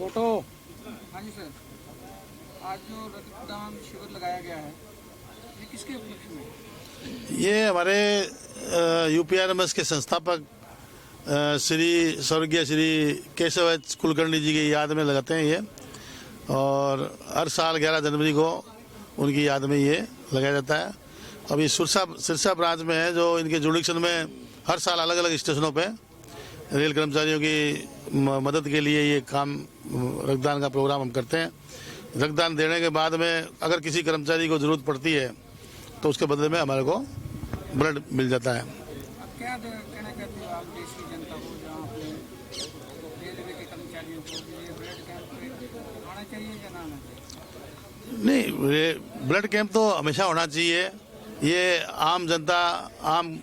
Photo. हाँ जी sir, आज जो रक्तदान शिविर लगाया गया है ये किसके उपलक्ष्य में? ये हमारे यूपीआरएमएस के संस्थापक श्री स्वर्गीय श्री केशव एच कुलकर्णी जी की याद में लगाते हैं ये, और हर साल 11 जनवरी को उनकी याद में ये लगाया जाता है। अब ये सिरसा ब्रांच में है, जो इनके जुडिक्शन में हर साल अलग अलग स्टेशनों पे रेल कर्मचारियों की मदद के लिए ये काम रक्तदान का प्रोग्राम हम करते हैं। रक्तदान देने के बाद में अगर किसी कर्मचारी को ज़रूरत पड़ती है तो उसके बदले में हमारे को ब्लड मिल जाता है। अब क्या कहना चाहते हो आप देश की जनता को, जहाँ अपने रेलवे के कर्मचारियों को ये ब्लड कैंप पे आना चाहिए या ना आना चाहिए? नहीं, ब्लड कैंप तो हमेशा होना चाहिए। ये आम जनता, आम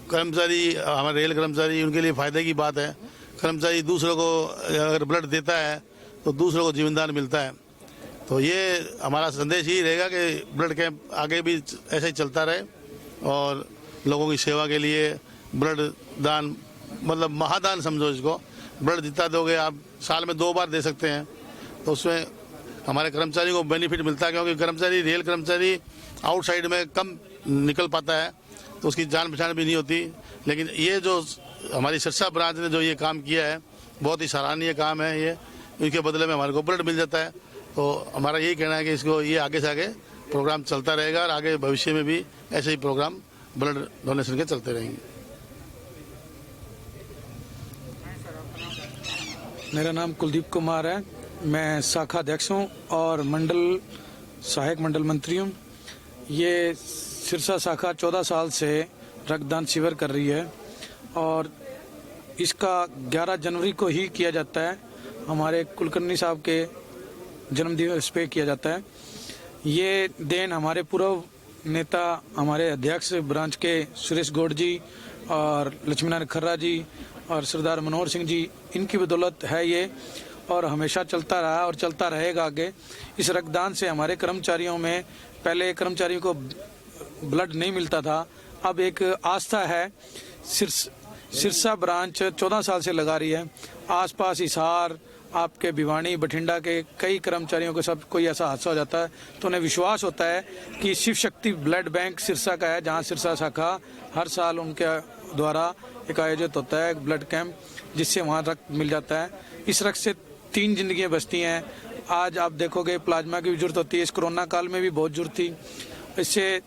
कर्मचारी, हमारे रेल कर्मचारी, उनके लिए फ़ायदे की बात है। कर्मचारी दूसरों को अगर ब्लड देता है तो दूसरों को जीवनदान मिलता है। तो ये हमारा संदेश ही रहेगा कि ब्लड कैंप आगे भी ऐसे ही चलता रहे और लोगों की सेवा के लिए ब्लड दान, मतलब महादान समझो इसको। ब्लड जितना दोगे आप, साल में 2 बार दे सकते हैं, तो उसमें हमारे कर्मचारी को बेनिफिट मिलता है, क्योंकि कर्मचारी, रेल कर्मचारी आउटसाइड में कम निकल पाता है तो उसकी जान पहचान भी नहीं होती। लेकिन ये जो हमारी सिरसा ब्रांच ने जो ये काम किया है, बहुत ही सराहनीय काम है ये। इनके बदले में हमारे को ब्लड मिल जाता है। तो हमारा यही कहना है कि इसको ये आगे से आगे प्रोग्राम चलता रहेगा और आगे भविष्य में भी ऐसे ही प्रोग्राम ब्लड डोनेशन के चलते रहेंगे। मेरा नाम कुलदीप कुमार है, मैं शाखा अध्यक्ष हूँ और सहायक मंडल मंत्री हूँ। ये सिरसा शाखा 14 साल से रक्तदान शिविर कर रही है और इसका 11 जनवरी को ही किया जाता है। हमारे कुलकर्णी साहब के जन्मदिवस पे किया जाता है। ये देन हमारे पूर्व नेता, हमारे अध्यक्ष ब्रांच के सुरेश गौड़ जी और लक्ष्मीनारायण खर्रा जी और सरदार मनोहर सिंह जी, इनकी बदौलत है ये, और हमेशा चलता रहा और चलता रहेगा आगे। इस रक्तदान से हमारे कर्मचारियों में, पहले कर्मचारियों को ब्लड नहीं मिलता था, अब एक आस्था है। सिरसा ब्रांच 14 साल से लगा रही है। आसपास हिसार, आपके भिवानी, बठिंडा के कई कर्मचारियों को सब कोई ऐसा हादसा हो जाता है तो उन्हें विश्वास होता है कि शिव शक्ति ब्लड बैंक सिरसा का है, जहां सिरसा शाखा हर साल उनके द्वारा एक आयोजित होता है ब्लड कैंप, जिससे वहां रक्त मिल जाता है। इस रक्त से 3 जिंदगियां बचती हैं। आज आप देखोगे प्लाज्मा की भी जरूरत होती है, इस कोरोना काल में भी बहुत जरूरत थी। इससे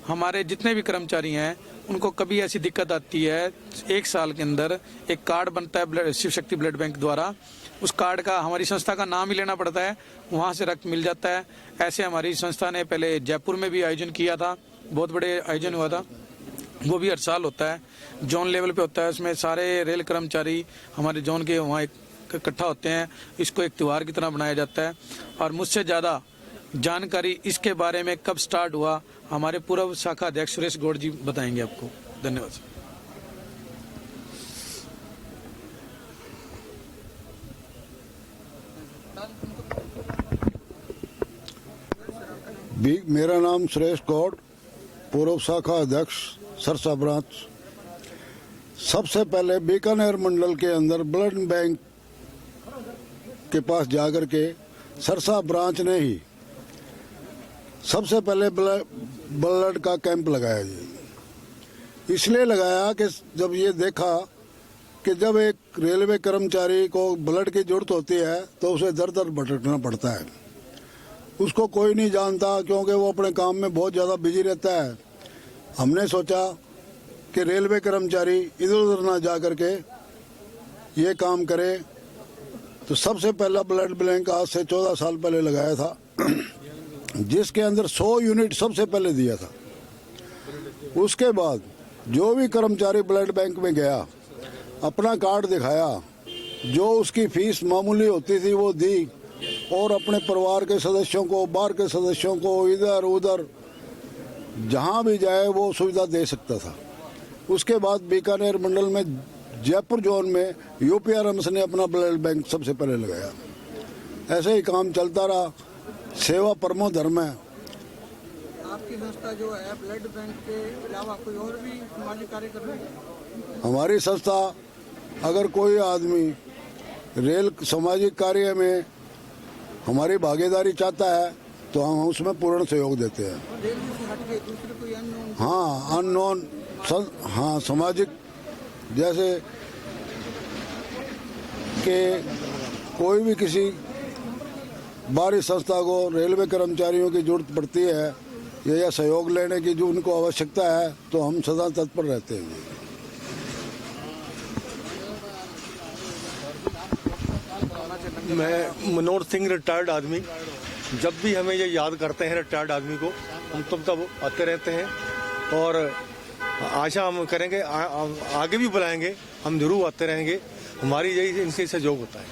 हमारे जितने भी कर्मचारी हैं उनको कभी ऐसी दिक्कत आती है, 1 साल के अंदर एक कार्ड बनता है शिव शक्ति ब्लड बैंक द्वारा। उस कार्ड का हमारी संस्था का नाम ही लेना पड़ता है, वहाँ से रक्त मिल जाता है। ऐसे हमारी संस्था ने पहले जयपुर में भी आयोजन किया था, बहुत बड़े आयोजन हुआ था, वो भी हर साल होता है। जोन लेवल पे होता है, उसमें सारे रेल कर्मचारी हमारे जोन के वहाँ इकट्ठा होते हैं। इसको एक त्यौहार की तरह बनाया जाता है और मुझसे ज़्यादा जानकारी इसके बारे में कब स्टार्ट हुआ, हमारे पूर्व शाखा अध्यक्ष सुरेश गौड़ जी बताएंगे आपको। धन्यवाद। मेरा नाम सुरेश गौड़, पूर्व शाखा अध्यक्ष सिरसा ब्रांच। सबसे पहले बीकानेर मंडल के अंदर ब्लड बैंक के पास जाकर के सिरसा ब्रांच ने ही सबसे पहले ब्लड का कैंप लगाया जी। इसलिए लगाया कि जब ये देखा कि जब एक रेलवे कर्मचारी को ब्लड की जरूरत होती है तो उसे दर दर भटकना पड़ता है, उसको कोई नहीं जानता क्योंकि वो अपने काम में बहुत ज़्यादा बिजी रहता है। हमने सोचा कि रेलवे कर्मचारी इधर उधर ना जा कर के ये काम करे, तो सबसे पहला ब्लड बैंक आज से 14 साल पहले लगाया था, जिसके अंदर 100 यूनिट सबसे पहले दिया था। उसके बाद जो भी कर्मचारी ब्लड बैंक में गया, अपना कार्ड दिखाया, जो उसकी फीस मामूली होती थी वो दी, और अपने परिवार के सदस्यों को, बाहर के सदस्यों को, इधर उधर जहां भी जाए वो सुविधा दे सकता था। उसके बाद बीकानेर मंडल में जयपुर जोन में यूपीआरएमएस ने अपना ब्लड बैंक सबसे पहले लगाया। ऐसे ही काम चलता रहा। सेवा परमो धर्म है। आपकी संस्था जो है ब्लड बैंक के अलावा कोई और भी सामाजिक कार्य कर रही है? हमारी संस्था, अगर कोई आदमी रेल सामाजिक कार्य में हमारी भागीदारी चाहता है तो हम उसमें पूर्ण सहयोग देते हैं। हाँ, अननोन हाँ सामाजिक, जैसे कि कोई भी किसी बाहरी संस्था को रेलवे कर्मचारियों की जरूरत पड़ती है या सहयोग लेने की जो उनको आवश्यकता है तो हम सदा तत्पर रहते हैं। मैं मनोहर सिंह, रिटायर्ड आदमी। जब भी हमें ये याद करते हैं रिटायर्ड आदमी को, हम तब आते रहते हैं और आशा हम करेंगे आगे भी बुलाएंगे, हम जरूर आते रहेंगे। हमारी यही इनसे सहयोग होता है।